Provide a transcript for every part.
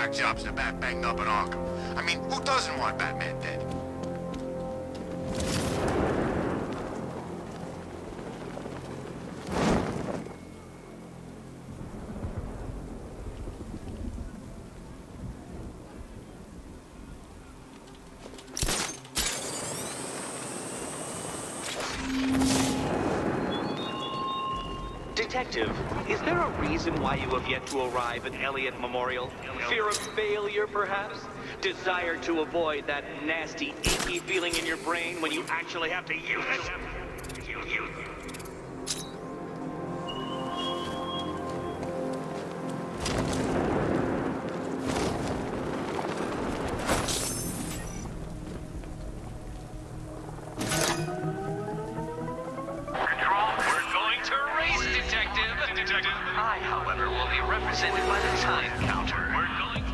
whack jobs the Bat banged up in Arkham. I mean, who doesn't want Batman dead? Detective, is there a reason why you have yet to arrive at Elliott Memorial? Fear of failure, perhaps? Desire to avoid that nasty, achy feeling in your brain when you actually have to use it? I, however, will be represented by the time counter. We're going to...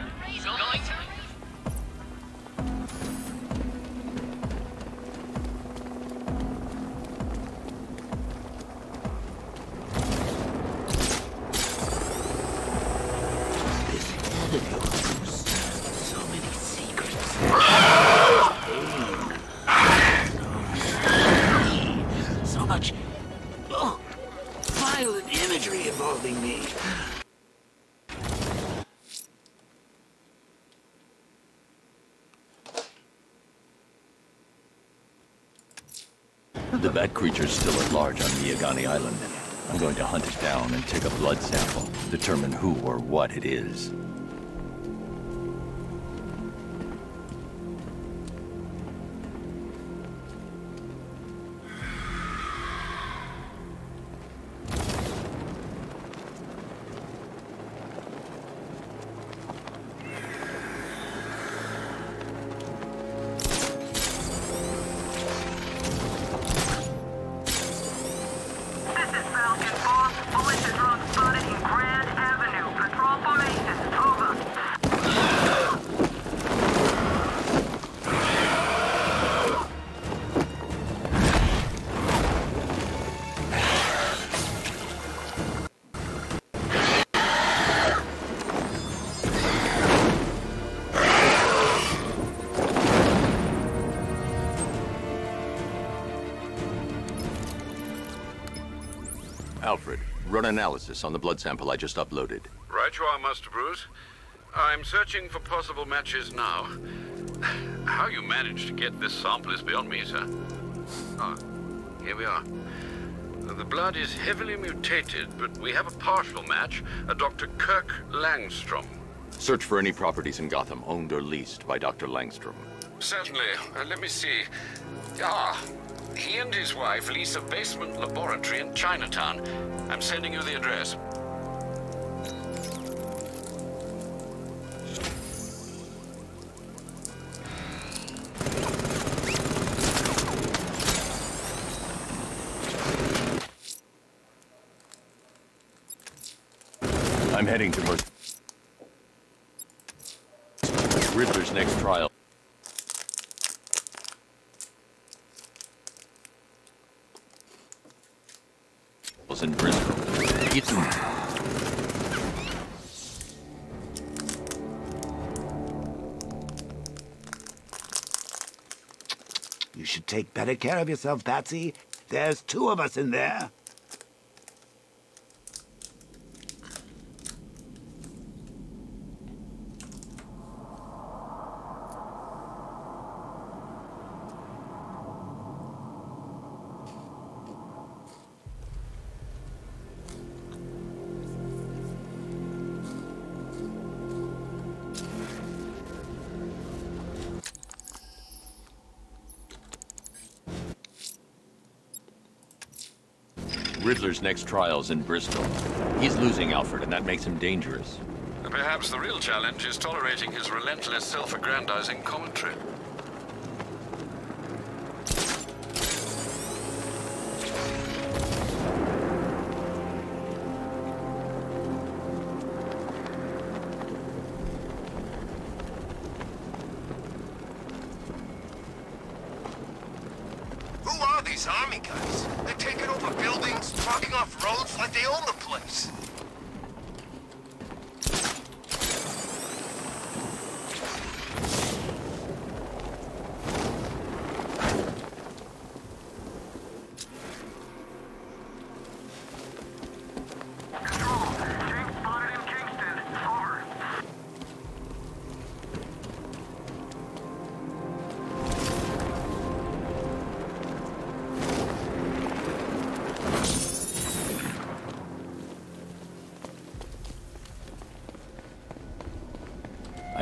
So many secrets. So much violent imagery involving me. The bat creature's still at large on Miyagani Island. I'm going to hunt it down and take a blood sample, determine who or what it is. Alfred, run analysis on the blood sample I just uploaded. Right you are, Master Bruce. I'm searching for possible matches now. How you managed to get this sample is beyond me, sir. Ah, here we are. The blood is heavily mutated, but we have a partial match, a Dr. Kirk Langstrom. Search for any properties in Gotham owned or leased by Dr. Langstrom. Certainly. Let me see. Ah, he and his wife lease a basement laboratory in Chinatown. I'm sending you the address. I'm heading to Riddler's next trial. In Bristol. It's You should take better care of yourself, Patsy. There's two of us in there. Riddler's next trial's in Bristol. He's losing Alfred, and that makes him dangerous. Perhaps the real challenge is tolerating his relentless self-aggrandizing commentary. Who are these army guys? They're taking over buildings, blocking off roads like they own the place.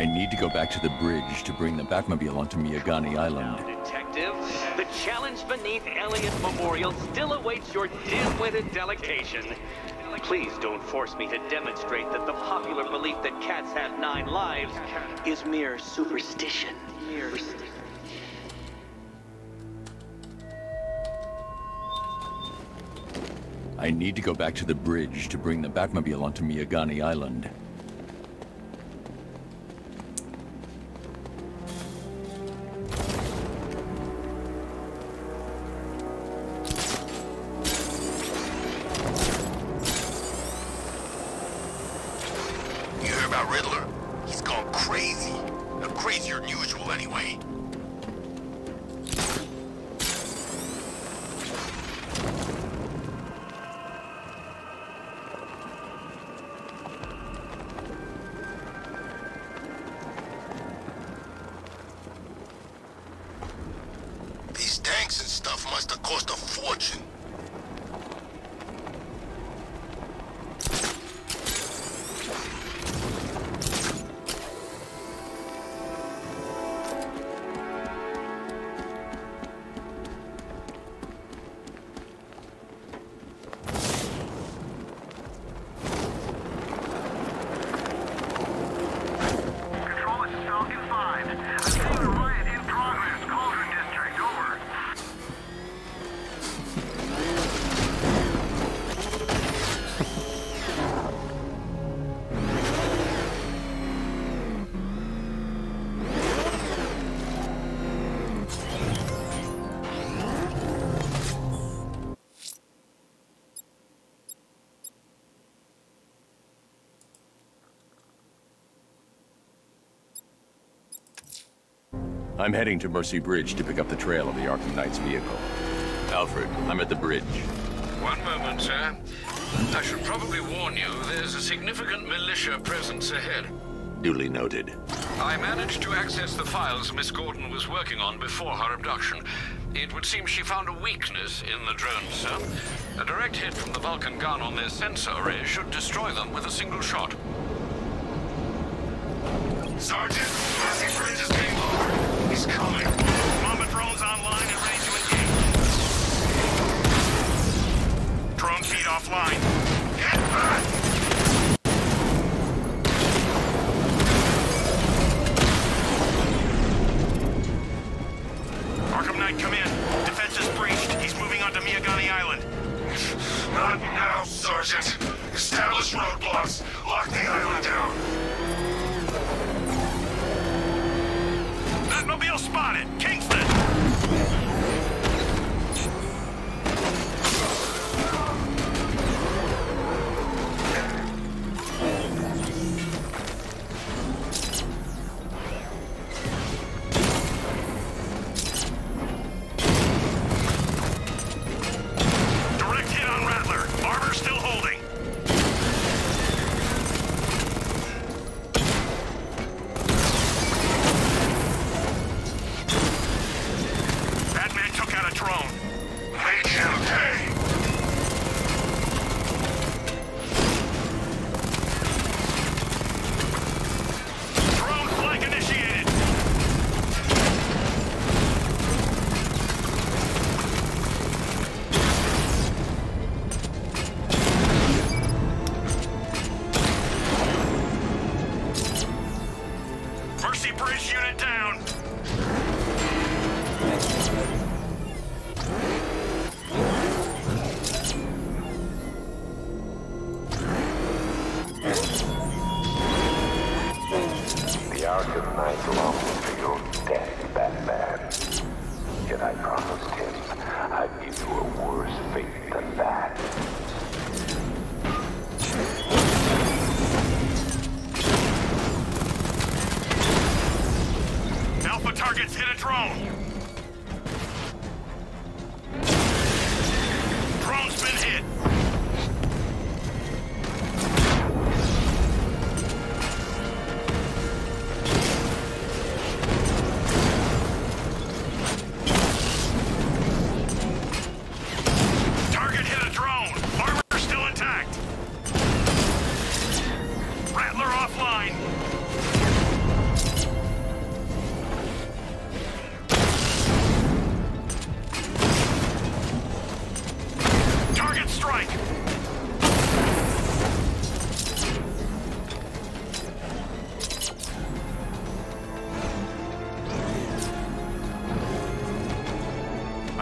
I need to go back to the bridge to bring the Batmobile onto Miyagani Island. Now, Detective, the challenge beneath Elliott Memorial still awaits your dim-witted delegation. Please don't force me to demonstrate that the popular belief that cats have 9 lives is mere superstition. I need to go back to the bridge to bring the Batmobile onto Miyagani Island. You hear about Riddler? He's gone crazy. Crazier than usual, anyway. These tanks and stuff must have cost a fortune. I'm heading to Mercy Bridge to pick up the trail of the Arkham Knight's vehicle. Alfred, I'm at the bridge. One moment, sir. I should probably warn you, there's a significant militia presence ahead. Duly noted. I managed to access the files Miss Gordon was working on before her abduction. It would seem she found a weakness in the drones, sir. A direct hit from the Vulcan gun on their sensor array should destroy them with a single shot. Sergeant, Mercy Bridge is being lowered. He's coming. Bomber drones online and ready to engage. Drone feed offline. Get back! Arkham Knight, come in. Defense is breached. He's moving onto Miyagani Island. Not now, Sergeant. Establish roadblocks. Lock the island down. Batmobile spotted! Kingston! Direct hit on Rattler. Armor still holding.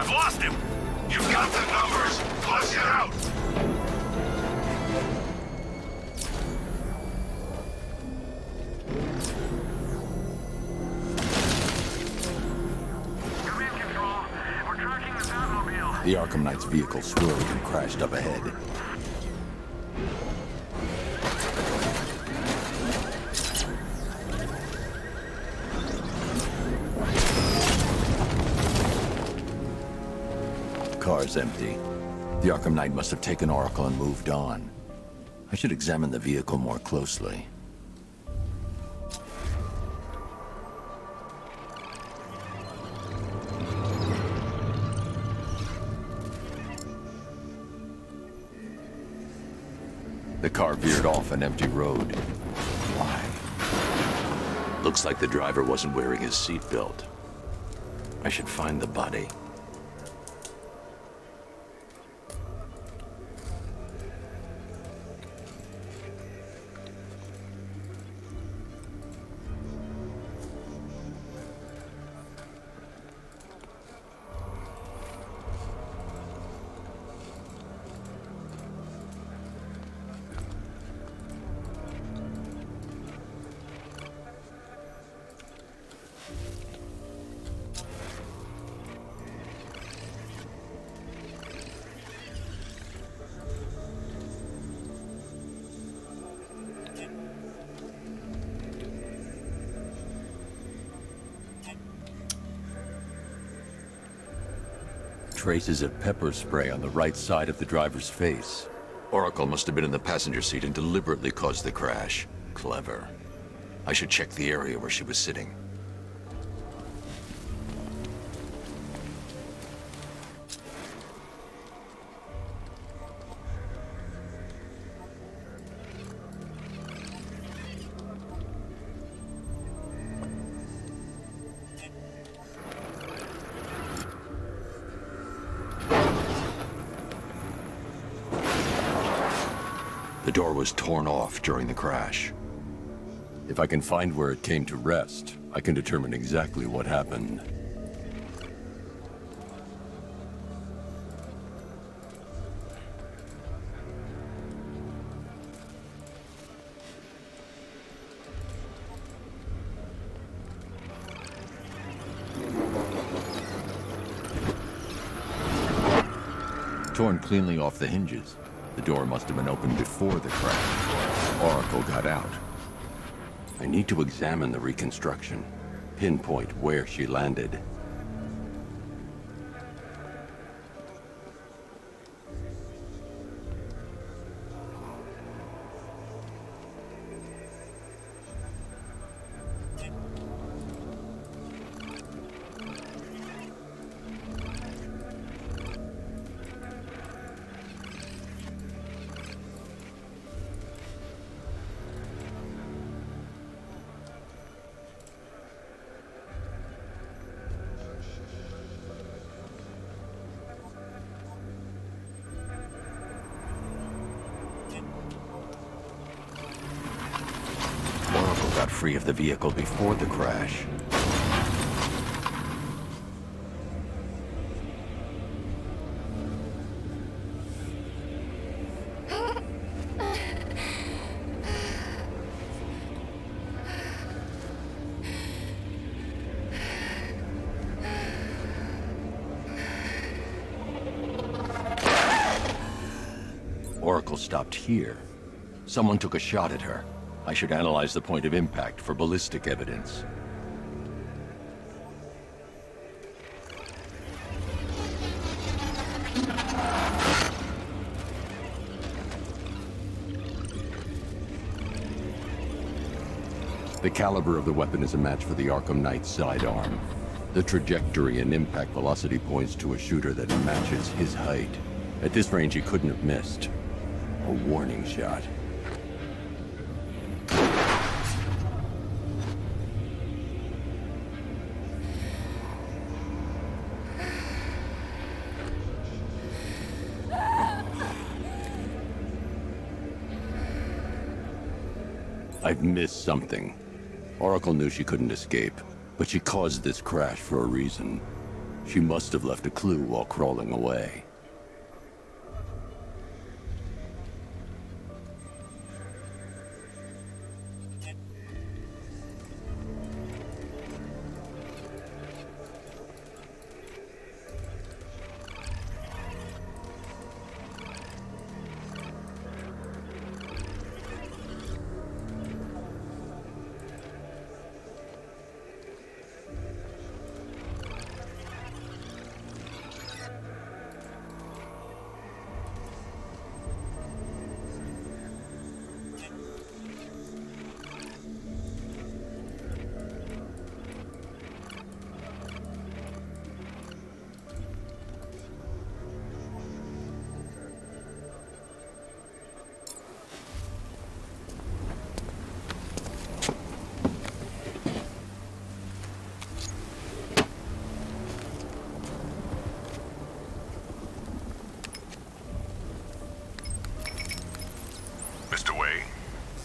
I've lost him! You've got the numbers! Flush it out! Command control. We're tracking the Batmobile. The Arkham Knight's vehicle swerved and crashed up ahead. Car's empty. The Arkham Knight must have taken Oracle and moved on. I should examine the vehicle more closely. The car veered off an empty road. Why? Looks like the driver wasn't wearing his seatbelt. I should find the body. Traces of pepper spray on the right side of the driver's face. Oracle must have been in the passenger seat and deliberately caused the crash. Clever. I should check the area where she was sitting. The door was torn off during the crash. If I can find where it came to rest, I can determine exactly what happened. Torn cleanly off the hinges. The door must have been opened before the crash. Oracle got out. I need to examine the reconstruction, pinpoint where she landed. Got free of the vehicle before the crash. Oracle stopped here. Someone took a shot at her. I should analyze the point of impact for ballistic evidence. The caliber of the weapon is a match for the Arkham Knight's sidearm. The trajectory and impact velocity points to a shooter that matches his height. At this range, he couldn't have missed. A warning shot. I've missed something. Oracle knew she couldn't escape, but she caused this crash for a reason. She must have left a clue while crawling away.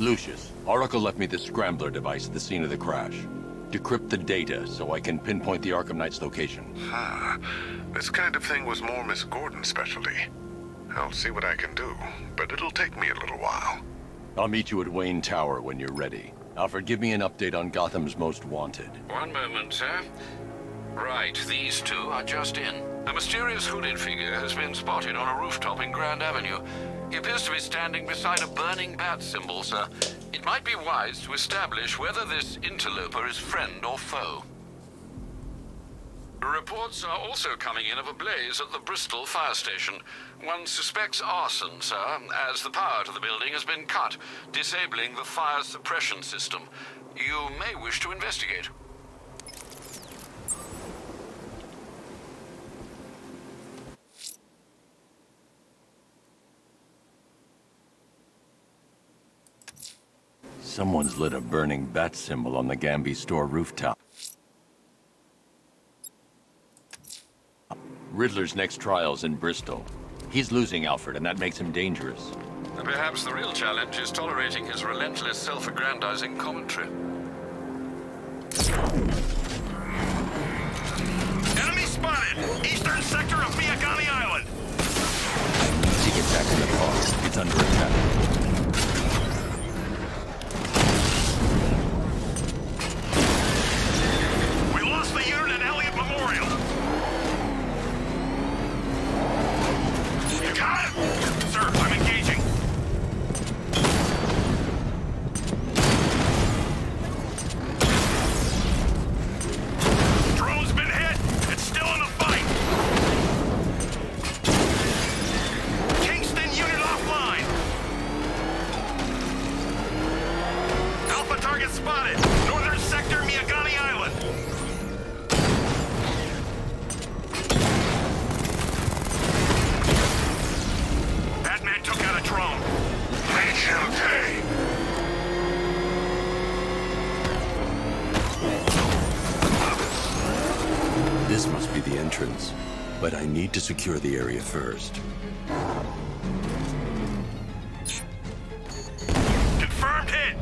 Lucius, Oracle left me the scrambler device at the scene of the crash. Decrypt the data so I can pinpoint the Arkham Knight's location. This kind of thing was more Miss Gordon's specialty. I'll see what I can do, but it'll take me a little while. I'll meet you at Wayne Tower when you're ready. Alfred, give me an update on Gotham's Most Wanted. One moment, sir. Right, these two are just in. A mysterious hooded figure has been spotted on a rooftop in Grand Avenue. He appears to be standing beside a burning bat symbol, sir. It might be wise to establish whether this interloper is friend or foe. Reports are also coming in of a blaze at the Bristol fire station. One suspects arson, sir, as the power to the building has been cut, disabling the fire suppression system. You may wish to investigate. Someone's lit a burning bat symbol on the Gamby store rooftop. Riddler's next trial's in Bristol. He's losing Alfred, and that makes him dangerous. Perhaps the real challenge is tolerating his relentless self-aggrandizing commentary. Enemy spotted! Eastern sector of Miagani Island! To get back in the car, it's under attack. This must be the entrance, but I need to secure the area first. Confirmed hit!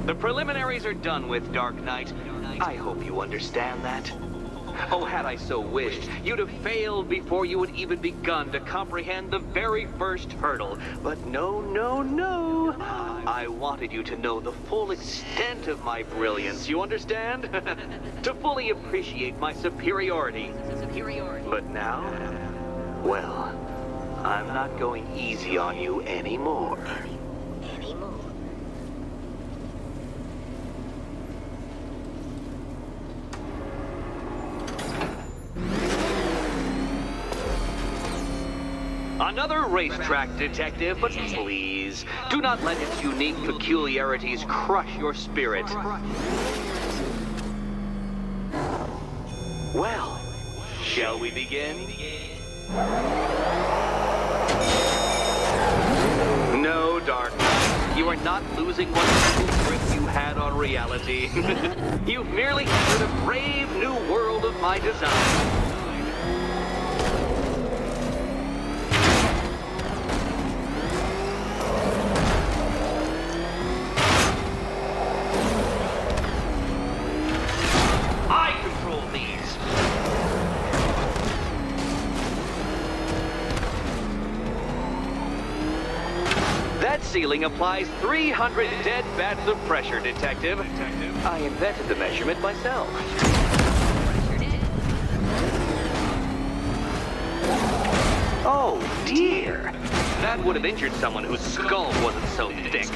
The preliminaries are done with, Dark Knight. I hope you understand that. Oh, had I so wished, you'd have failed before you had even begun to comprehend the very first hurdle. But no, no, no. I wanted you to know the full extent of my brilliance, you understand? To fully appreciate my superiority. But now, well, I'm not going easy on you anymore. Another racetrack, detective, but please, do not let its unique peculiarities crush your spirit. Well, shall we begin? No, Dark Knight, you are not losing what little grip you had on reality. You've merely entered a brave new world of my design. Ceiling applies 300 dead bats of pressure, Detective. I invented the measurement myself. Oh, dear. That would have injured someone whose skull wasn't so thick.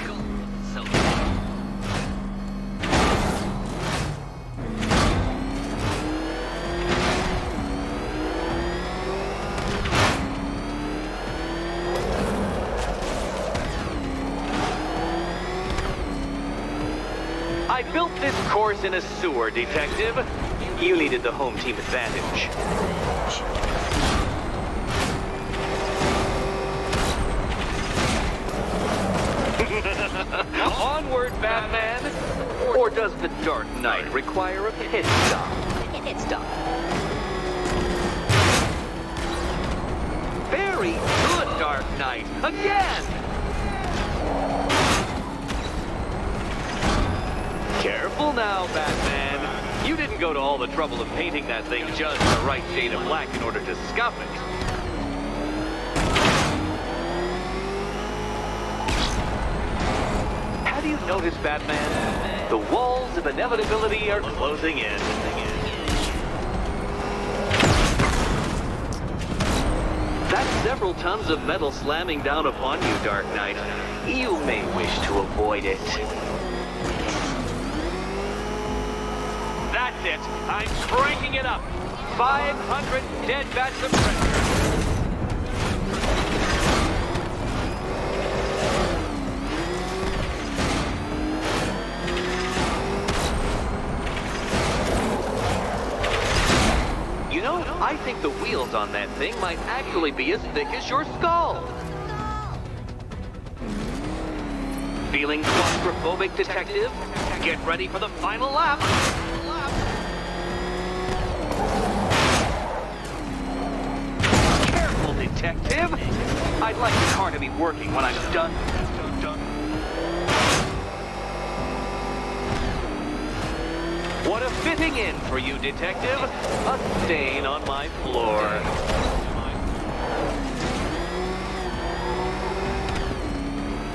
I built this course in a sewer, Detective. You needed the home team advantage. Onward, Batman! Or does the Dark Knight require a pit stop? Very good, Dark Knight! Again! Careful now, Batman. You didn't go to all the trouble of painting that thing just the right shade of black in order to scuff it. Have you noticed, Batman? The walls of inevitability are closing in. That's several tons of metal slamming down upon you, Dark Knight. You may wish to avoid it. That's it. I'm cranking it up. 500 dead bats of pressure. You know, I think the wheels on that thing might actually be as thick as your skull. Feeling claustrophobic, Detective? Get ready for the final lap. Detective? I'd like the car to be working when I'm done. What a fitting in for you, Detective. A stain on my floor.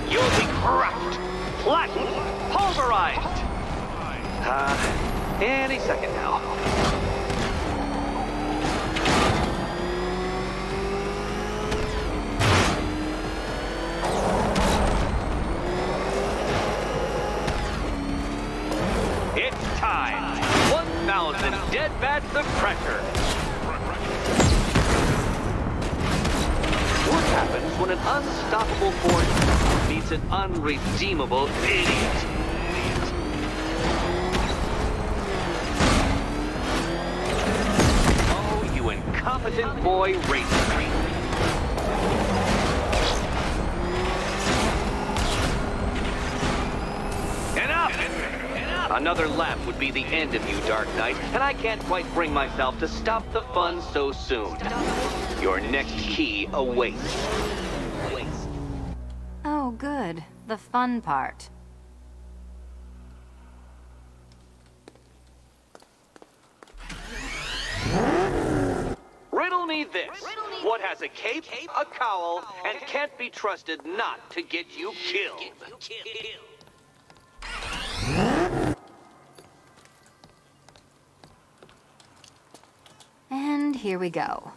You'll be crushed, flattened, pulverized. Any second now. Time. 1,000 dead bats of pressure. What happens when an unstoppable force meets an unredeemable idiot? Oh, you incompetent boy racer. Enough! Another lap would be the end of you, Dark Knight, and I can't quite bring myself to stop the fun so soon. Your next key awaits. Oh, good. The fun part. What has a cape, a cowl, and can't be trusted not to get you killed? And here we go.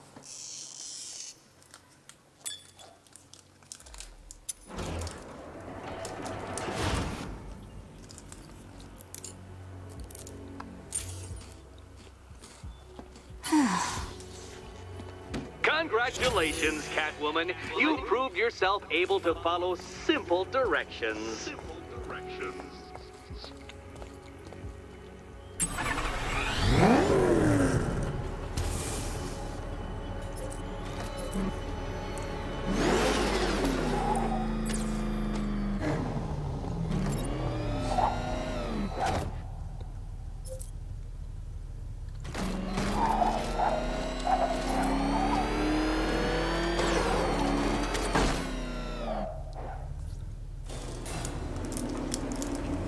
Congratulations, Catwoman. You proved yourself able to follow simple directions.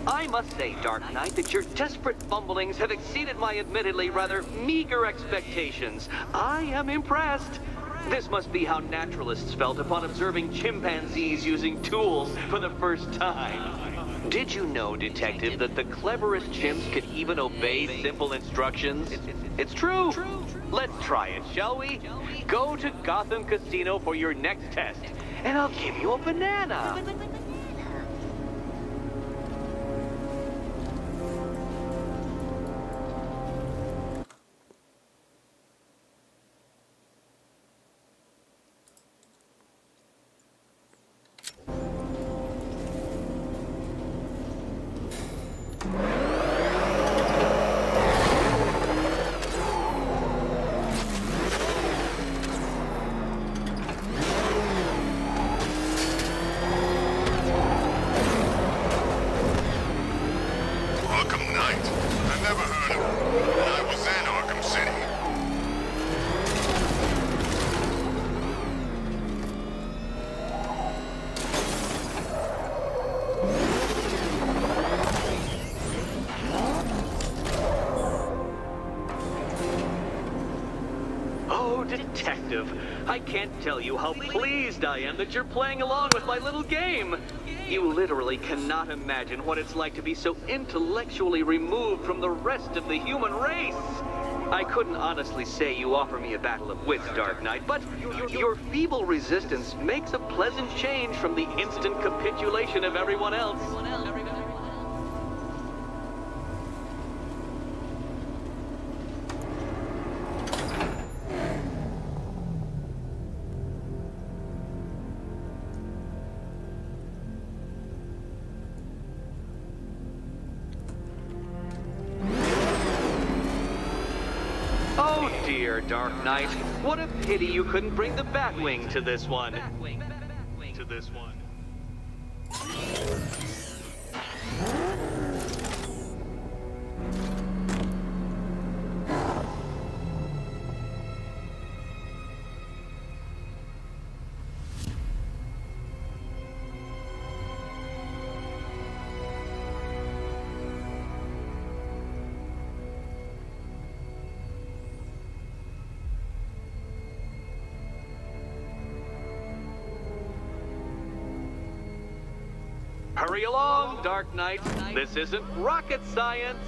I must say, Dark Knight, that your desperate fumblings have exceeded my admittedly rather meager expectations. I am impressed. This must be how naturalists felt upon observing chimpanzees using tools for the first time. Did you know, Detective, that the cleverest chimps could even obey simple instructions? It's true. Let's try it, shall we? Go to Gotham Casino for your next test, and I'll give you a banana. Detective, I can't tell you how pleased I am that you're playing along with my little game. You literally cannot imagine what it's like to be so intellectually removed from the rest of the human race. I couldn't honestly say you offer me a battle of wits, Dark Knight, but your feeble resistance makes a pleasant change from the instant capitulation of everyone else. Oh dear, Dark Knight. What a pity you couldn't bring the Batwing to this one. Hurry along, Dark Knight. This isn't rocket science.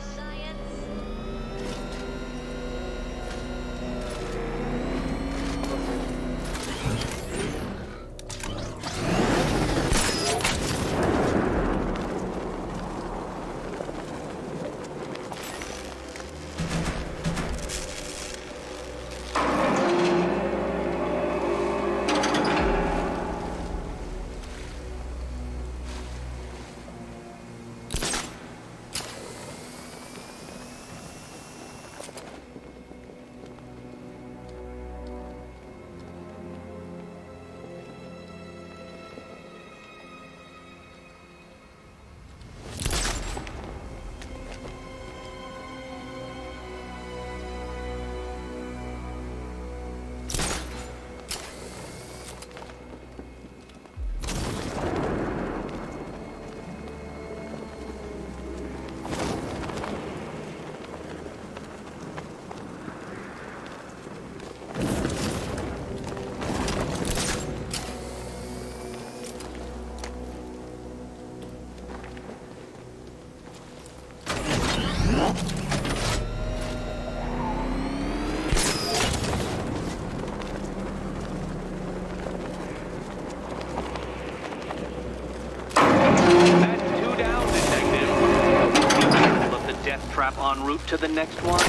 Trap en route to the next one?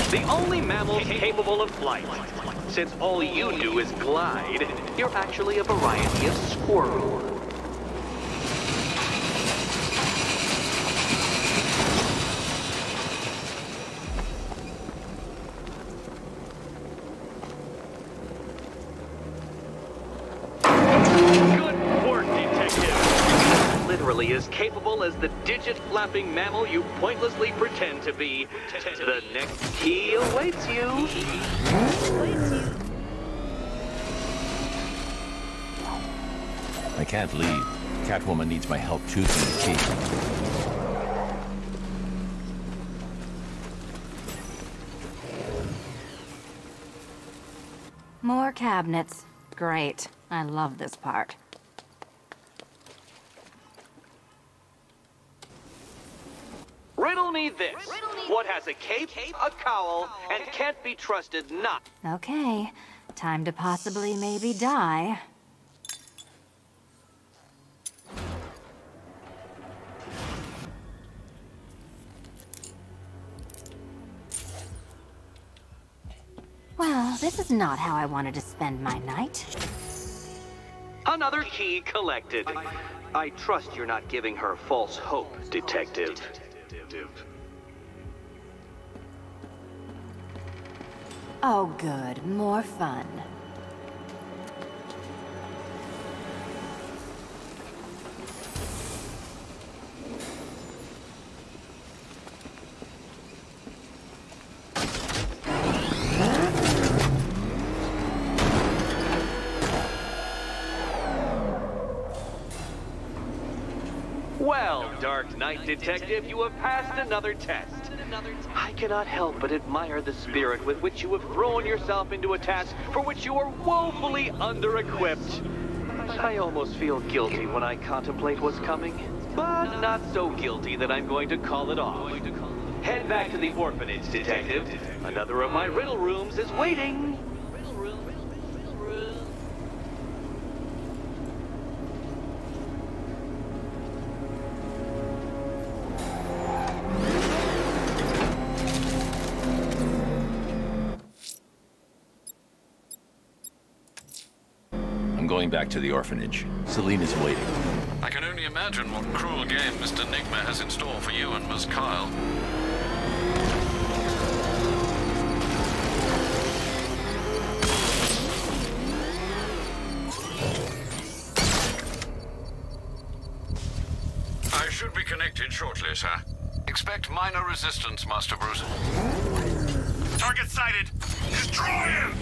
The only mammal capable of flight. Since all you do is glide, you're actually a variety of squirrel. Good work, Detective. Literally as capable as the digit-flapping mammal you pointlessly pretend to be. The next key awaits you. I can't leave. Catwoman needs my help choosing the key. More cabinets. Great. I love this part. Riddle me this. What has a cape, a cowl, and can't be trusted not? Okay. Time to possibly maybe die. Well, this is not how I wanted to spend my night. Another key collected. I trust you're not giving her false hope, Detective. Oh, good. More fun. Well, Dark Knight Detective, you have passed another test. I cannot help but admire the spirit with which you have thrown yourself into a task for which you are woefully under-equipped. I almost feel guilty when I contemplate what's coming, but not so guilty that I'm going to call it off. Head back to the orphanage, Detective. Another of my riddle rooms is waiting. Going back to the orphanage. Celine is waiting. I can only imagine what cruel game Mr. Nigma has in store for you and Miss Kyle. I should be connected shortly, sir. Expect minor resistance, Master Bruce. Target sighted. Destroy him!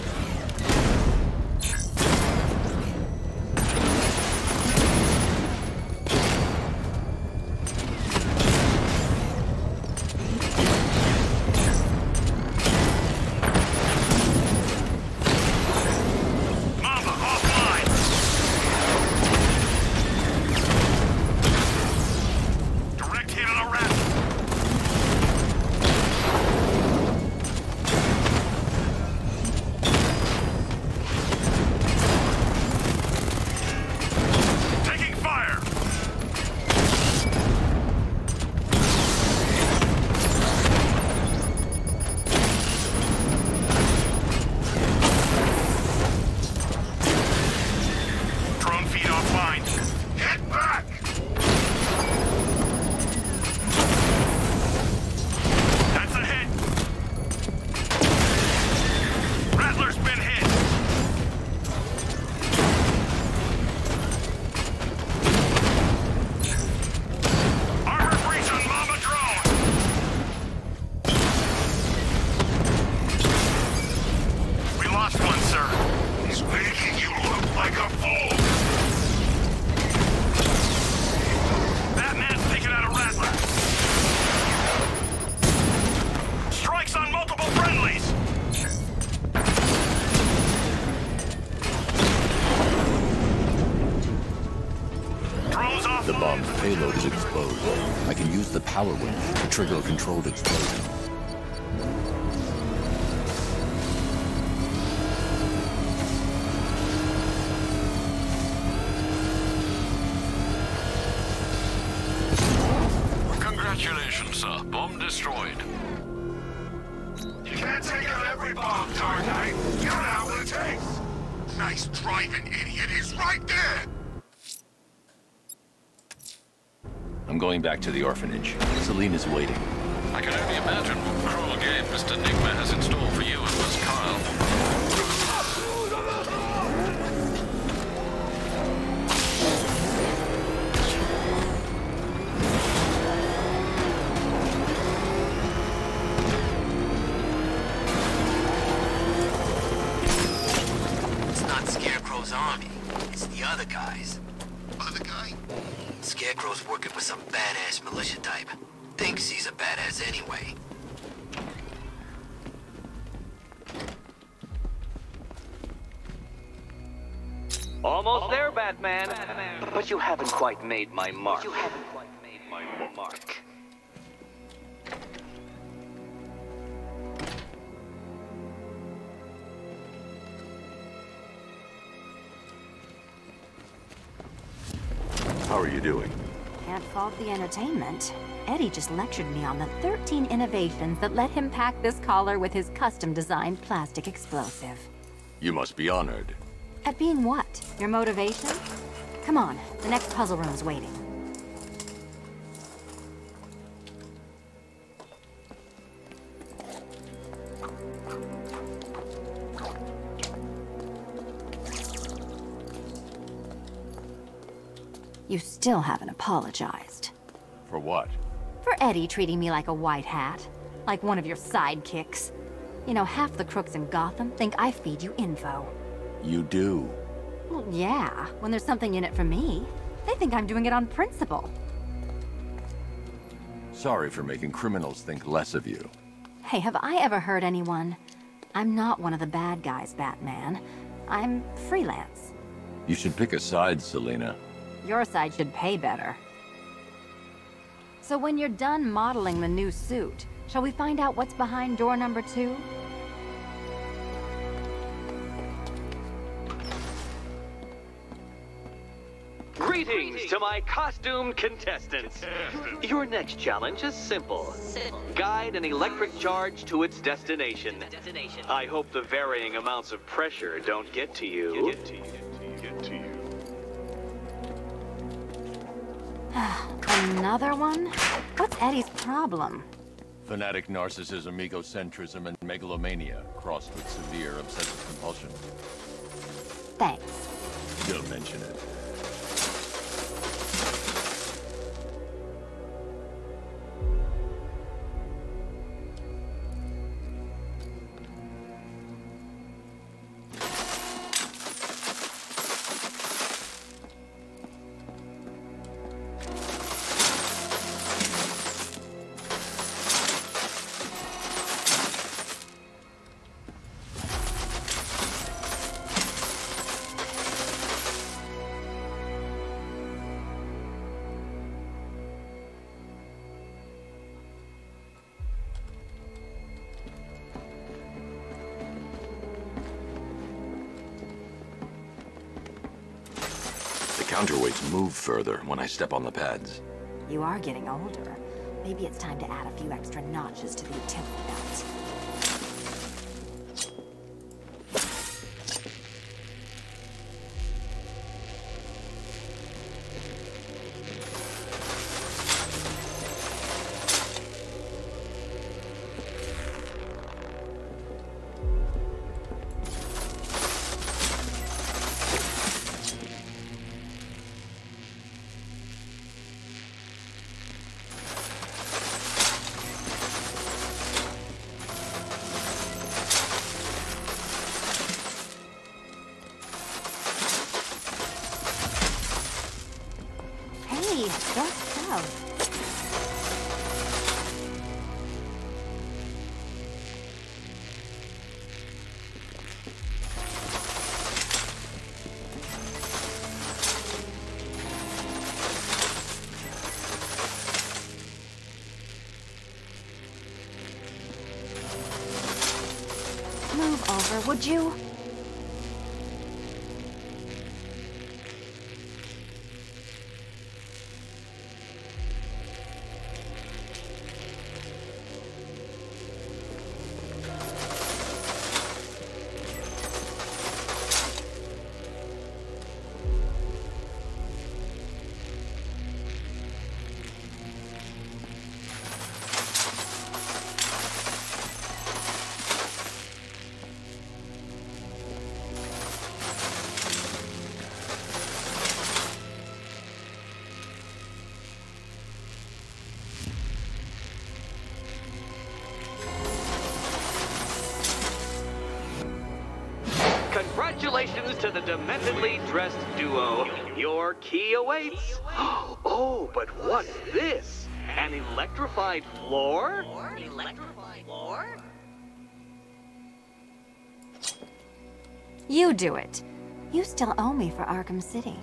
payload is exposed. I can use the power winch to trigger a controlled explosion. Congratulations, sir. Bomb destroyed. You can't take out every bomb, Dark Knight. You don't know what it takes. Nice driving, idiot. He's right there. I'm going back to the orphanage. Selena's waiting. I can only imagine what cruel game Mr. Nigma has in store for you and Miss Kyle. It's not Scarecrow's army. It's the other guys. Other guy? Scarecrow's working with some badass militia type. Thinks he's a badass anyway. Almost there, Batman. But you haven't quite made my mark. How are you doing? Can't fault the entertainment. Eddie just lectured me on the 13 innovations that let him pack this collar with his custom-designed plastic explosive. You must be honored. At being what? Your motivation? Come on, the next puzzle room's waiting. You still haven't apologized. For what? For Eddie treating me like a white hat. Like one of your sidekicks. You know, half the crooks in Gotham think I feed you info. You do. Well, yeah, when there's something in it for me. They think I'm doing it on principle. Sorry for making criminals think less of you. Hey, have I ever hurt anyone? I'm not one of the bad guys, Batman. I'm freelance. You should pick a side, Selena. Your side should pay better. So when you're done modeling the new suit, shall we find out what's behind door number 2? Greetings to my costumed contestants. Your next challenge is simple. Guide an electric charge to its destination. I hope the varying amounts of pressure don't get to you. Another one? What's Eddie's problem? Fanatic narcissism, egocentrism, and megalomania, crossed with severe obsessive compulsion. Thanks. Don't mention it. Counterweights move further when I step on the pads. You are getting older. Maybe it's time to add a few extra notches to the utility belt. would you? Congratulations to the dementedly dressed duo. Your key awaits. Oh, but what's this? An electrified floor? Electrified floor? You do it. You still owe me for Arkham City.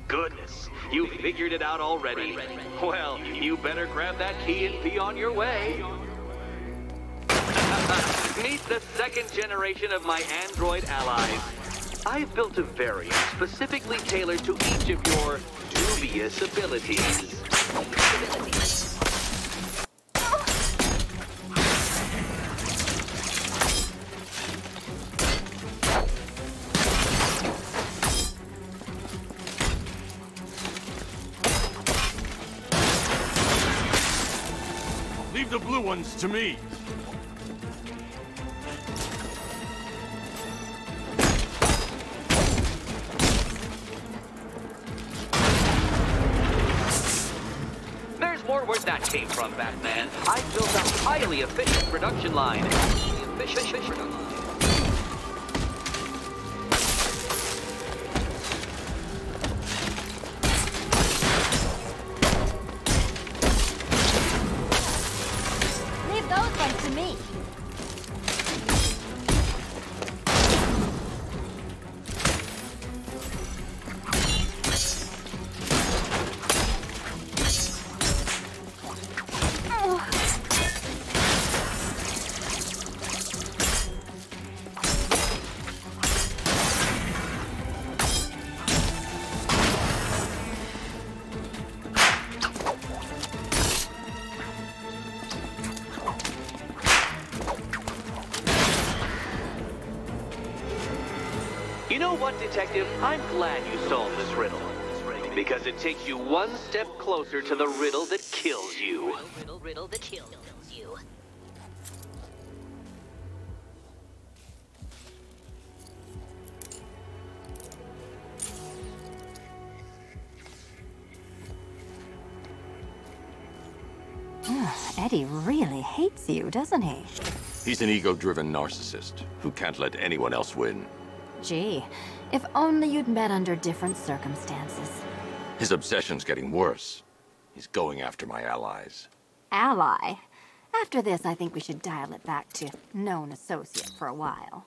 Goodness, you figured it out already. Well, you better grab that key and be on your way. Meet the second generation of my android allies. I've built a variant specifically tailored to each of your dubious abilities. Leave the blue ones to me. There's more where that came from, Batman. I built a highly efficient production line. Leave those ones to me. You know what, Detective? I'm glad you solved this riddle. Because it takes you one step closer to the riddle that kills you. Riddle that kills you. Eddie really hates you, doesn't he? He's an ego-driven narcissist who can't let anyone else win. Gee, if only you'd met under different circumstances. His obsession's getting worse. He's going after my allies. Ally? After this, I think we should dial it back to known associate for a while.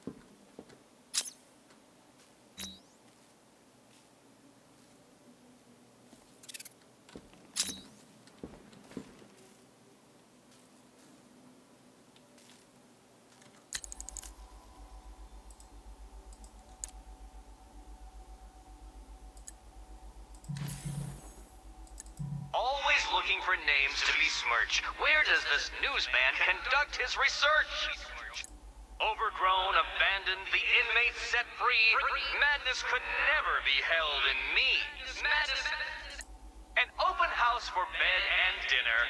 Always looking for names to besmirch. Where does this newsman conduct his research? Overgrown, abandoned, the inmates set free. Madness could never be held in me. Madness. An open house for bed and dinner.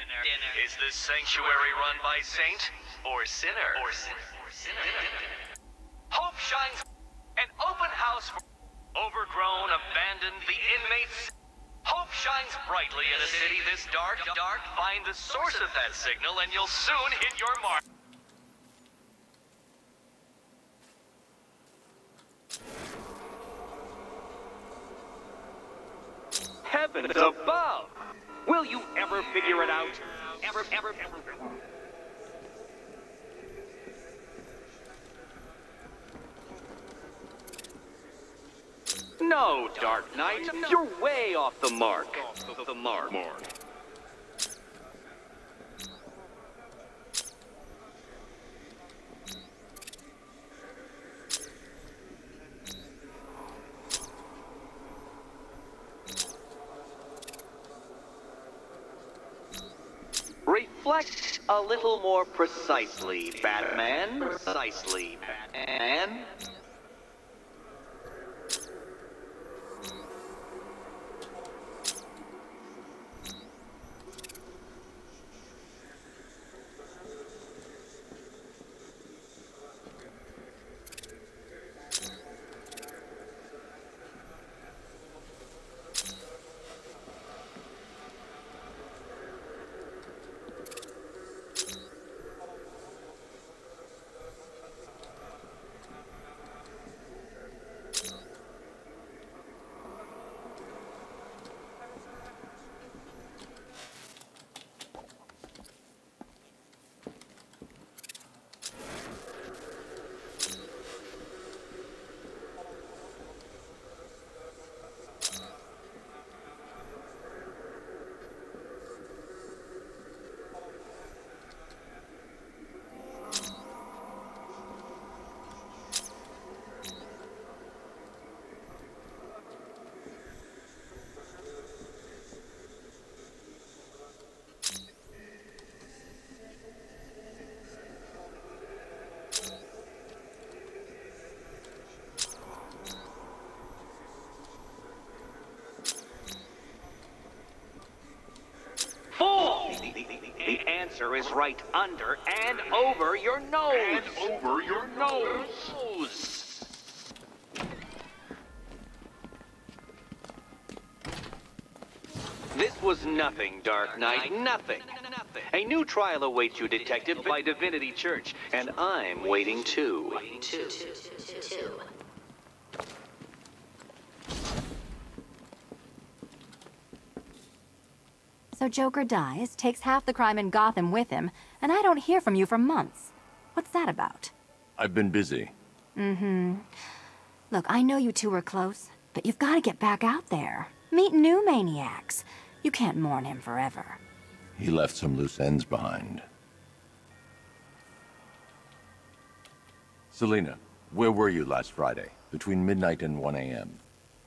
Is this sanctuary run by saint or sinner? Hope shines. An open house for overgrown, abandoned, the inmates. Hope shines brightly in a city this dark. Find the source of that signal and you'll soon hit your mark. Heavens above! Will you ever figure it out? Ever. No, Dark Knight. You're way off the mark. Reflect a little more precisely, Batman. Precisely, Batman. The answer is right under and over your nose. And over your nose. This was nothing, Dark Knight. Nothing. A new trial awaits you, Detective, by Divinity Church, and I'm waiting too. So Joker dies, takes half the crime in Gotham with him, and I don't hear from you for months. What's that about? I've been busy. Look, I know you two were close, but you've got to get back out there. Meet new maniacs. You can't mourn him forever. He left some loose ends behind. Selina, where were you last Friday, between midnight and 1 a.m.?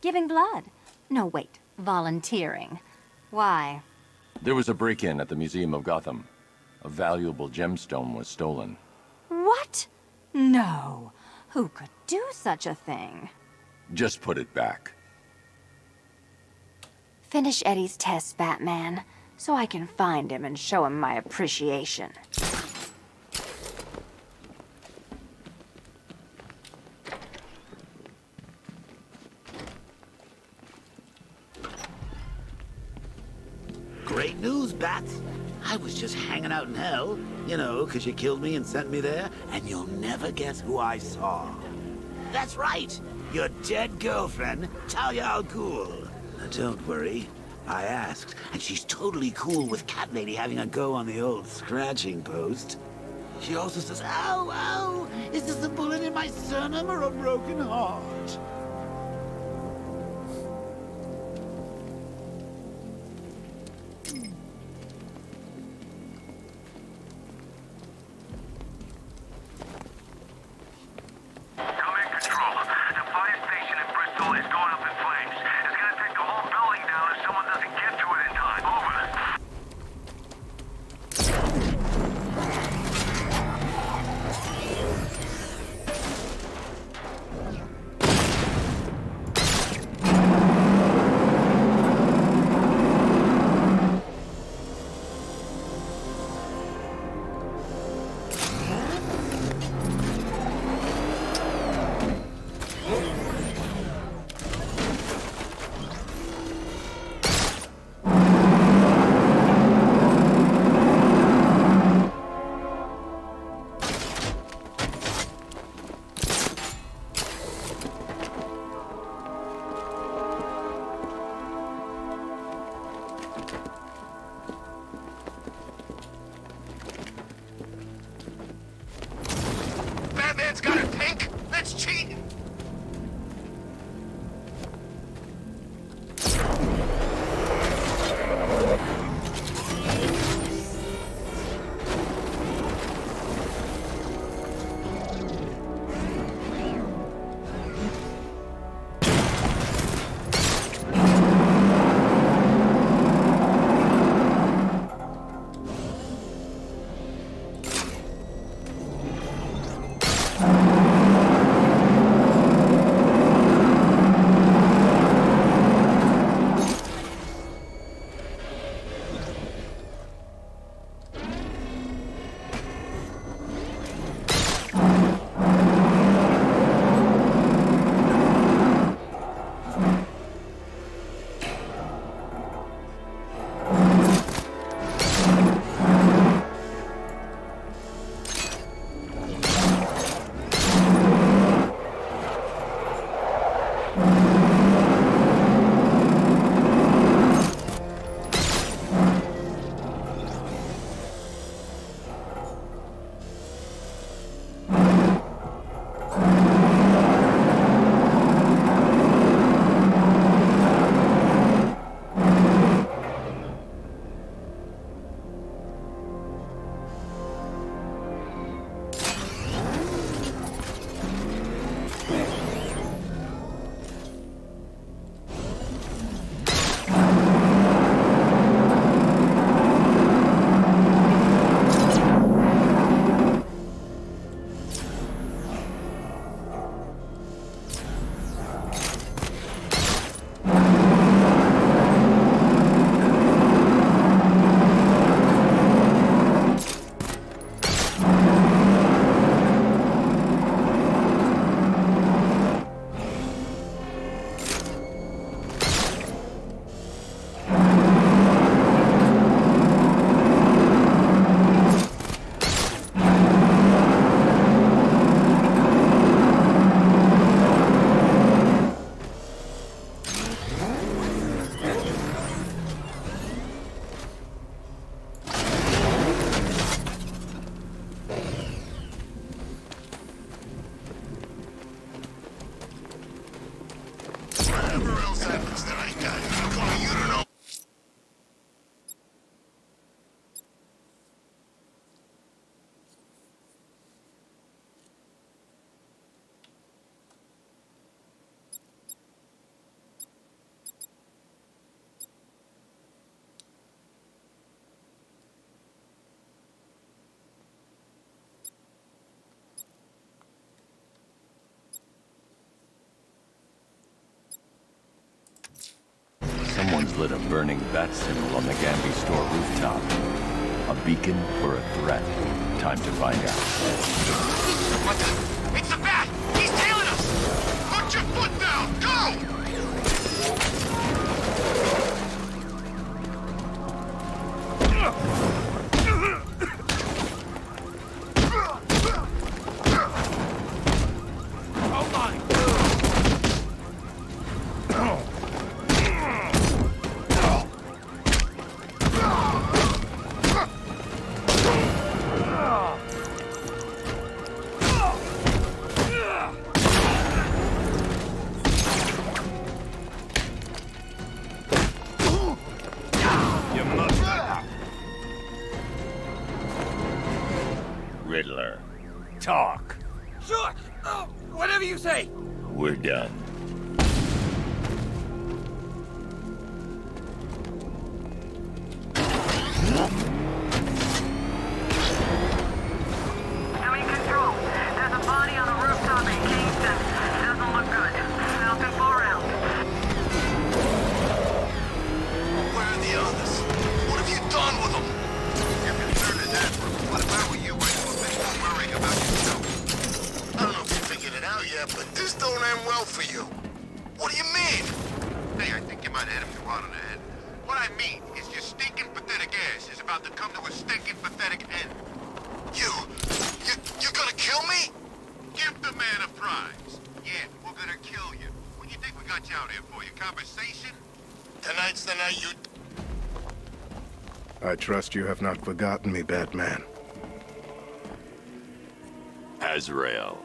Giving blood. No, wait. Volunteering. Why? There was a break-in at the Museum of Gotham. A valuable gemstone was stolen. What? No. Who could do such a thing? Just put it back. Finish Eddie's test, Batman, so I can find him and show him my appreciation. Great news, Bats. I was just hanging out in hell, you know, because you killed me and sent me there, and you'll never guess who I saw. That's right, your dead girlfriend, Talia al Ghul. Now, don't worry, I asked, and she's totally cool with Cat Lady having a go on the old scratching post. She also says, ow, ow, is this a bullet in my sternum or a broken heart? lit a burning bat symbol on the Gambi store rooftop. A beacon or a threat? Time to find out. What the? It's a bat! He's tailing us! Put your foot down! Go! Riddler. Talk. Sure. Whatever you say. We're done. Having control. There's a body on a rooftop in Kingston. Doesn't look good. Nothing for around. Where are the others? What have you done with them? You're concerned with that. What if I were you? I'd be a bit more worrying about yourself. I don't know if you figured it out yet, but this don't end well for you. What do you mean? Hey, I think you might have hit him too hard on the head. What I mean is your stinking pathetic ass is about to come to a stinking pathetic end. You're gonna kill me? Give the man a prize. Yeah, we're gonna kill you. What do you think we got you out here for? Your conversation? Tonight's the night you... I trust you have not forgotten me, Batman. Azrael.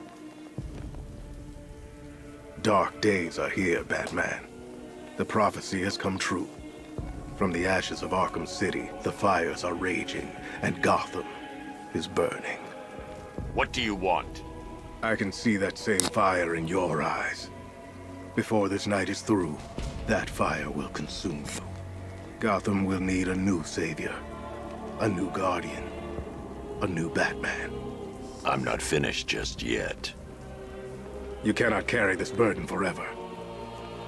Dark days are here, Batman. The prophecy has come true. From the ashes of Arkham City, the fires are raging, and Gotham is burning. What do you want? I can see that same fire in your eyes. Before this night is through, that fire will consume you. Gotham will need a new savior, a new guardian, a new Batman. I'm not finished just yet. You cannot carry this burden forever.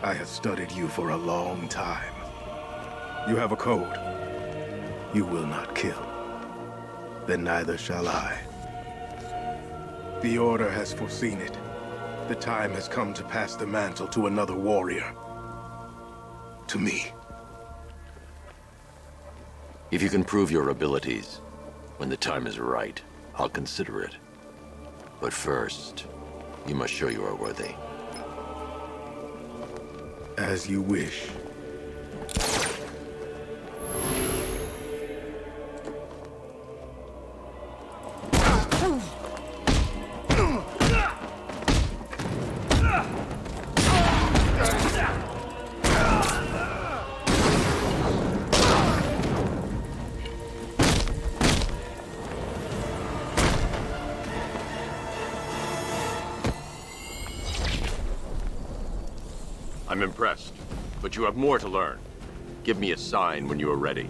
I have studied you for a long time. You have a code. You will not kill. Then neither shall I. The Order has foreseen it. The time has come to pass the mantle to another warrior. To me. If you can prove your abilities, when the time is right, I'll consider it. But first, you must show you are worthy. As you wish. I'm impressed, but you have more to learn. Give me a sign when you are ready.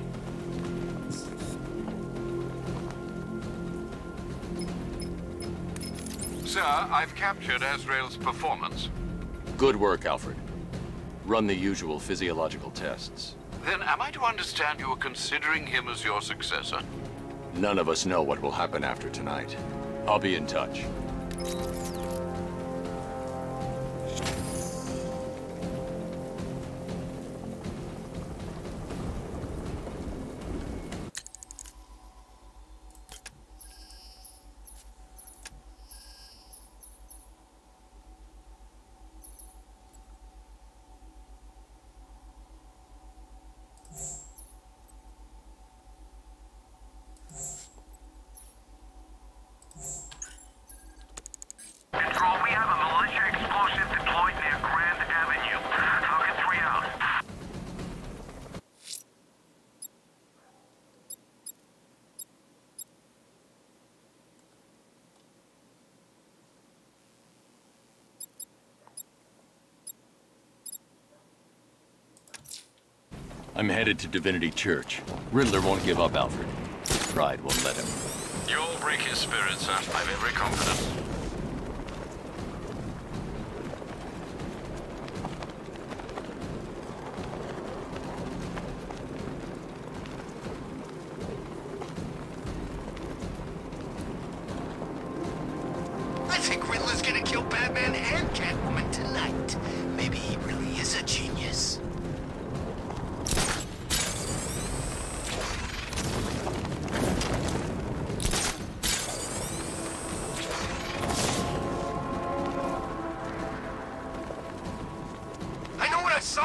Sir, I've captured Azrael's performance. Good work, Alfred. Run the usual physiological tests. Then am I to understand you are considering him as your successor? None of us know what will happen after tonight. I'll be in touch. Control, we have a militia explosive deployed near Grand Avenue. Target 3 out. I'm headed to Divinity Church. Riddler won't give up, Alfred. His pride won't let him. You'll break his spirit, sir. I've every confidence.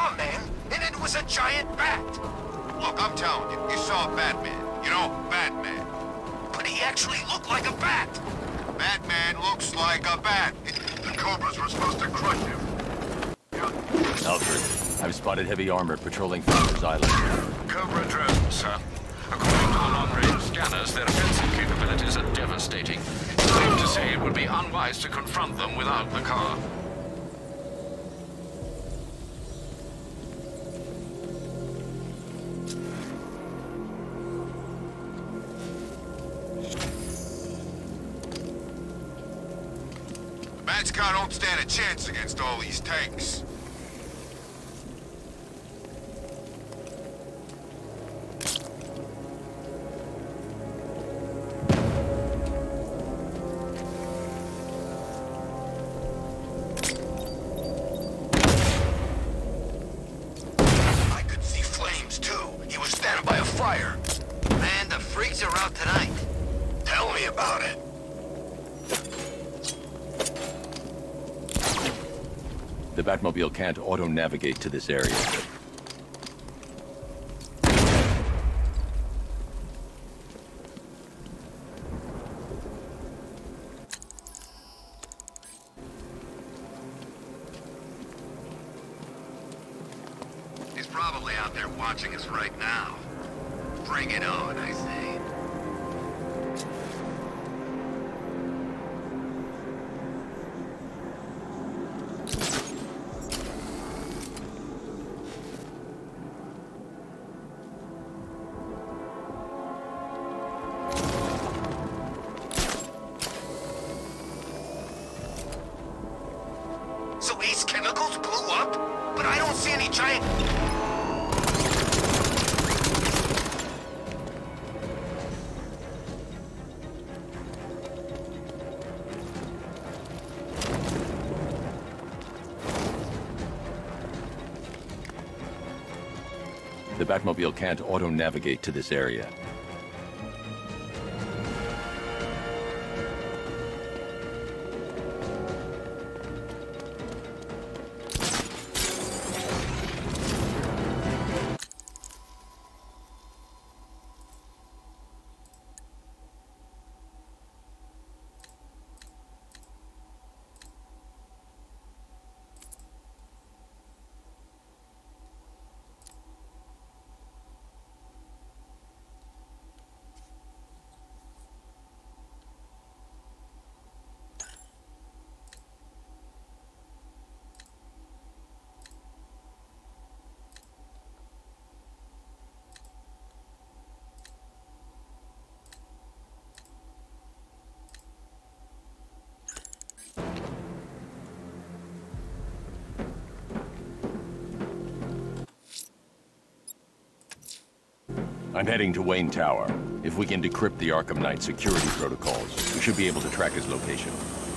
saw, man. And it was a giant bat. Look, I'm telling you, you saw Batman. You know, Batman. But he actually looked like a bat. Batman looks like a bat. The Cobras were supposed to crush him. Alfred, I've spotted heavy armor patrolling Founders Island. Cobra drones, sir. According to the long-range scanners, their offensive capabilities are devastating. Safe to say it would be unwise to confront them without the car. Bat's car don't stand a chance against all these tanks. I could see flames too. He was standing by a fire. Man, the freaks are out tonight. Tell me about it. The Batmobile can't auto-navigate to this area. He's probably out there watching us right now. Bring it on, I say. So Ace Chemicals blew up? But I don't see any giant... The Batmobile can't auto-navigate to this area. I'm heading to Wayne Tower. If we can decrypt the Arkham Knight security protocols, we should be able to track his location.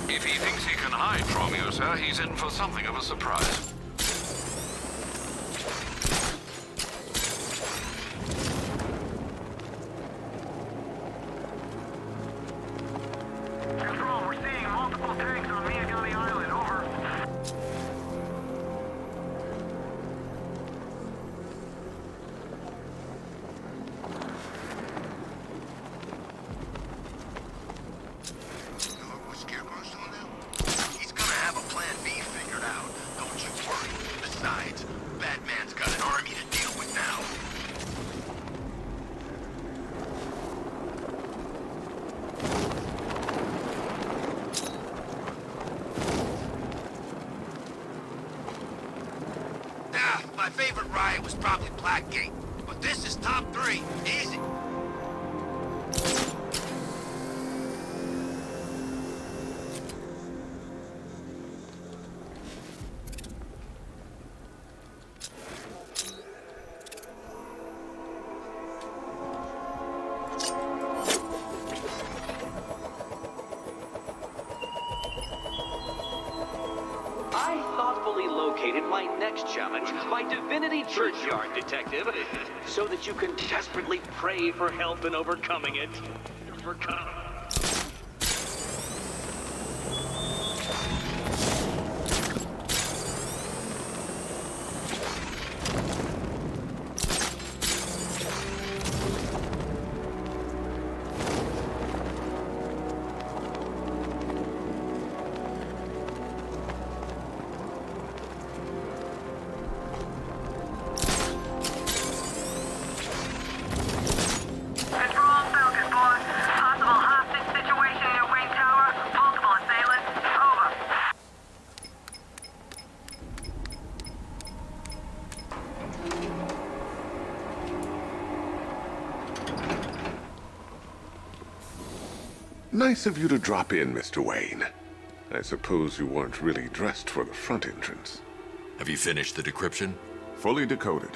If he thinks he can hide from you, sir, he's in for something of a surprise. Control, we're seeing multiple tanks on Miagani Island. Over. He's gonna have a plan B figured out. Don't you worry. Besides, Batman's got an army to deal with now. My favorite riot was probably Blackgate, but this is top 3. Easy. I thoughtfully located my next challenge, my Divinity Churchyard Detective, so that you can desperately pray for help in overcoming it. Nice of you to drop in, Mr. Wayne. I suppose you weren't really dressed for the front entrance. Have you finished the decryption? Fully decoded.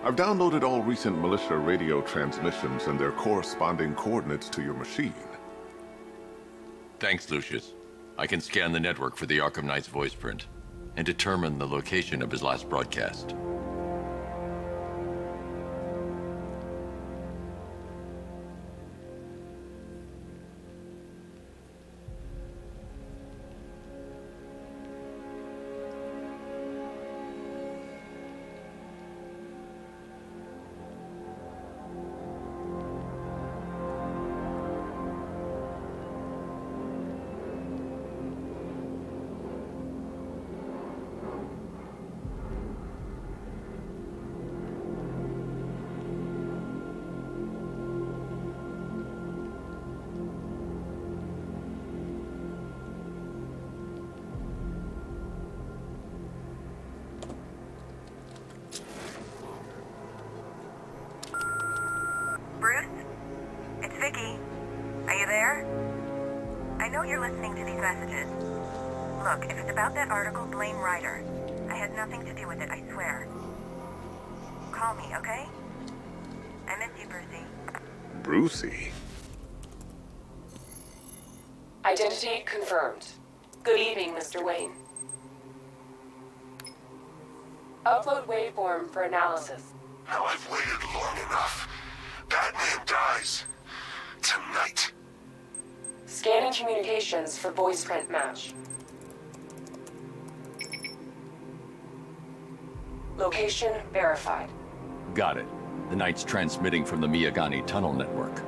I've downloaded all recent militia radio transmissions and their corresponding coordinates to your machine. Thanks, Lucius. I can scan the network for the Arkham Knight's voice print and determine the location of his last broadcast. Look, if it's about that article, blame Ryder. I had nothing to do with it, I swear. Call me, okay? I miss you, Brucey. Brucey? Identity confirmed. Good evening, Mr. Wayne. Upload waveform for analysis. Now I've waited long enough. Batman dies. Tonight. Scanning communications for voice print match. Location verified. Got it. The Knight's transmitting from the Miyagani tunnel network.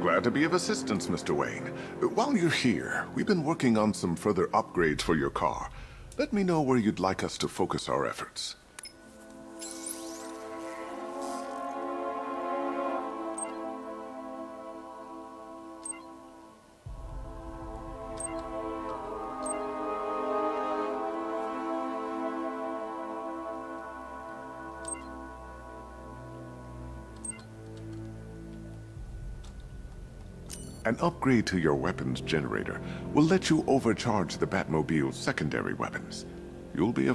Glad to be of assistance, Mr. Wayne. While you're here, we've been working on some further upgrades for your car. Let me know where you'd like us to focus our efforts. An upgrade to your weapons generator will let you overcharge the Batmobile's secondary weapons. You'll be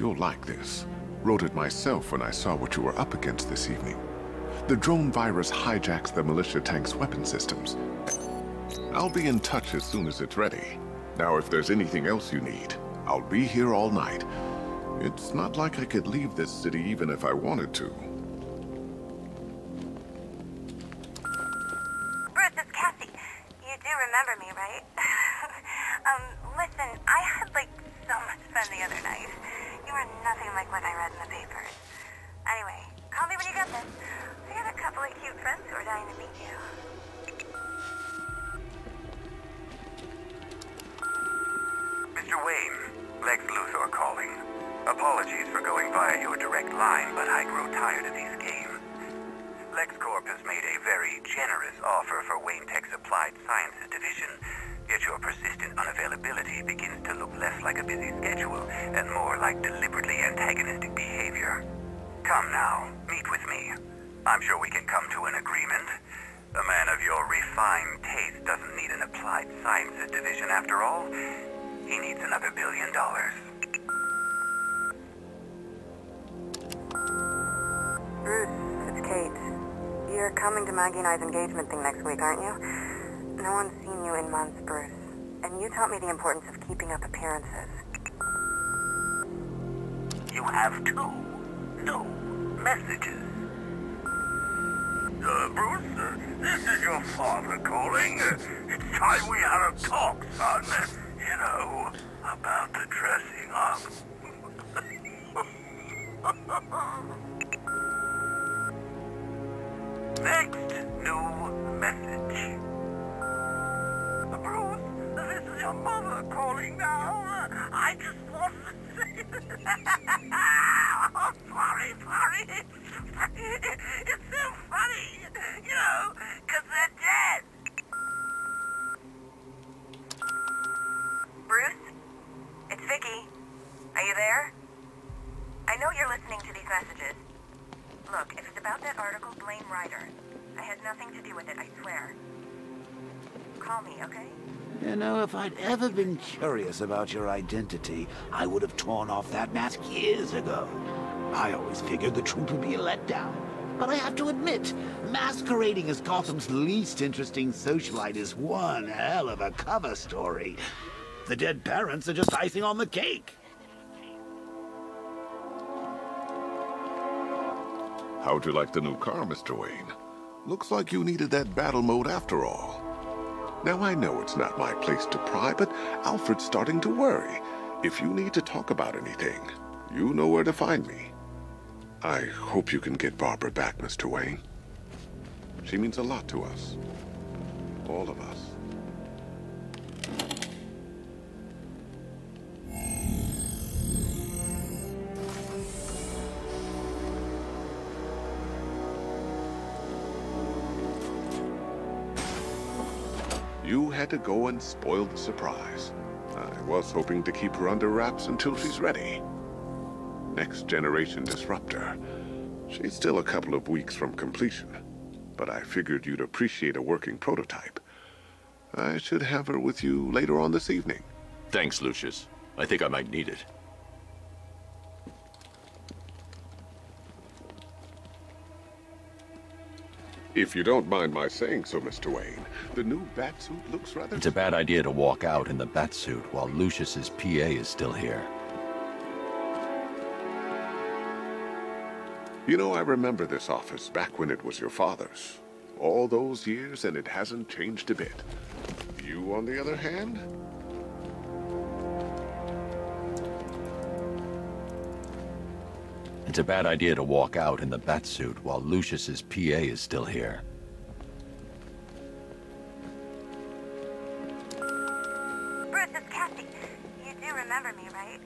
you'll like this. Wrote it myself when I saw what you were up against this evening. The drone virus hijacks the militia tank's weapon systems. I'll be in touch as soon as it's ready. Now, if there's anything else you need, I'll be here all night. It's not like I could leave this city even if I wanted to. Remember me, right? Listen, I had, so much fun the other night. You were nothing like what I read in the papers. Anyway, call me when you get this. I got a couple of cute friends who are dying to meet you. Mr. Wayne, Lex Luthor calling. Apologies for going via your direct line, but I grow tired of these games. LexCorp has made a very generous offer for Wayne Tech's Applied Sciences Division, yet your persistent unavailability begins to look less like a busy schedule and more like deliberately antagonistic behavior. Come now, meet with me. I'm sure we can come to an agreement. A man of your refined taste doesn't need an Applied Sciences Division after all. He needs another $1 billion. Bruce, it's Kate. You're coming to Maggie and I's engagement thing next week, aren't you? No one's seen you in months, Bruce. And you taught me the importance of keeping up appearances. You have two new messages. Bruce, this is your father calling. It's time we had a talk, son. You know, about the dressing up. Next new message. Bruce, this is your mother calling now. I just wanted to say... Oh, sorry. It's so funny, you know, because they're dead. Bruce? It's Vicky. Are you there? I know you're listening to these messages. Look, if it's about that article, blame Ryder. I had nothing to do with it, I swear. Call me, okay? You know, if I'd ever been curious about your identity, I would have torn off that mask years ago. I always figured the truth would be a letdown. But I have to admit, masquerading as Gotham's least interesting socialite is one hell of a cover story. The dead parents are just icing on the cake. How'd you like the new car, Mr. Wayne? Looks like you needed that battle mode after all. Now, I know it's not my place to pry, but Alfred's starting to worry. If you need to talk about anything, you know where to find me. I hope you can get Barbara back, Mr. Wayne. She means a lot to us. All of us. You had to go and spoil the surprise. I was hoping to keep her under wraps until she's ready. Next generation disruptor. She's still a couple of weeks from completion, but I figured you'd appreciate a working prototype. I should have her with you later on this evening. Thanks, Lucius. I think I might need it. If you don't mind my saying so, Mr. Wayne, the new Batsuit looks rather... It's a bad idea to walk out in the Batsuit while Lucius's PA is still here. You know, I remember this office back when it was your father's. All those years, and it hasn't changed a bit. You, on the other hand? It's a bad idea to walk out in the Batsuit while Lucius's PA is still here. Bruce, it's Cassie. You do remember me, right?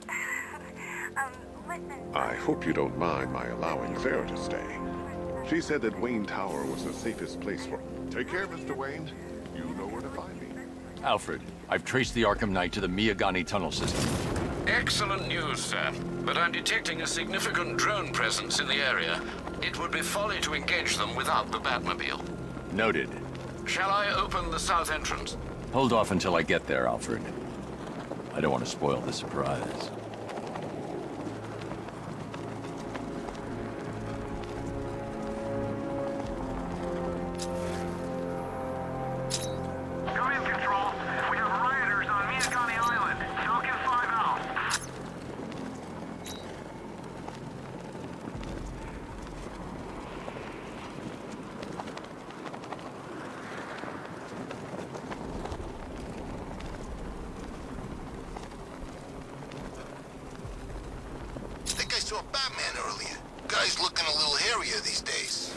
Listen... I hope you don't mind my allowing Claire to stay. She said that Wayne Tower was the safest place for... Take care, Mr. Wayne. You know where to find me. Alfred, I've traced the Arkham Knight to the Miyagani tunnel system. Excellent news, sir. But I'm detecting a significant drone presence in the area. It would be folly to engage them without the Batmobile. Noted. Shall I open the south entrance? Hold off until I get there, Alfred. I don't want to spoil the surprise. Saw Batman earlier. Guy's looking a little hairier these days.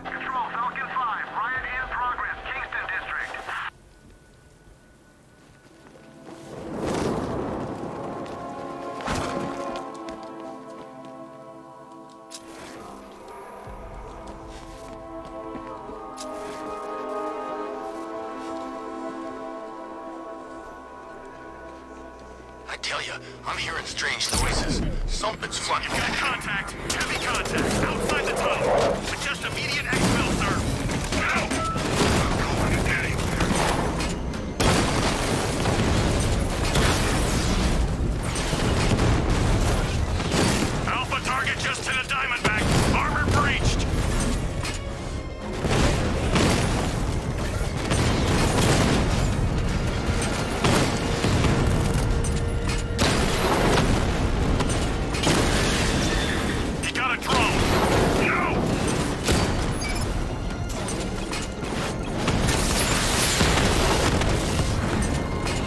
Control, Falcon 5. Riot in progress. Kingston District. I tell you, I'm hearing strange noises. Something's fucking... You've got contact. Heavy contact. Outside the tunnel. Suggest immediate exfil, sir. Now! I'm going anywhere. Alpha target just hit a Diamondback. Armor breached. He got a drone. No!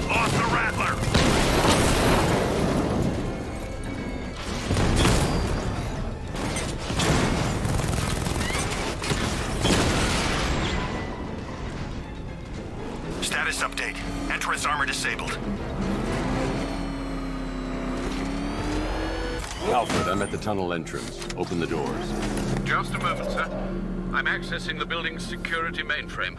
Lost the Rattler. Status update. Entrance armor disabled. Alfred, I'm at the tunnel entrance. Open the doors. Just a moment, sir. I'm accessing the building's security mainframe.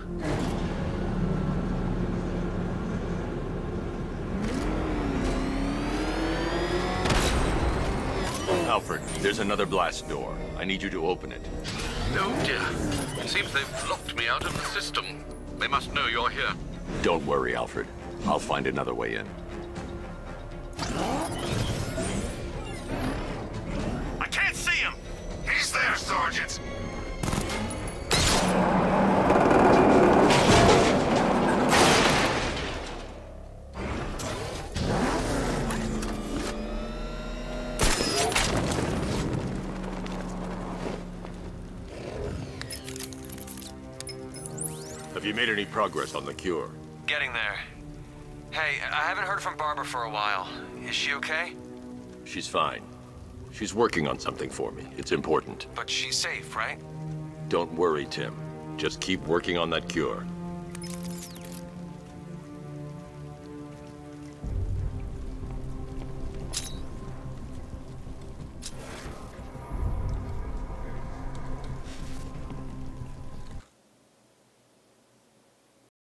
Alfred, there's another blast door. I need you to open it. Oh dear. Seems they've locked me out of the system. They must know you're here. Don't worry, Alfred. I'll find another way in. I can't see him! He's there, Sergeant! Have you made any progress on the cure? Getting there. Hey, I haven't heard from Barbara for a while. Is she okay? She's fine. She's working on something for me. It's important. But she's safe, right? Don't worry, Tim. Just keep working on that cure.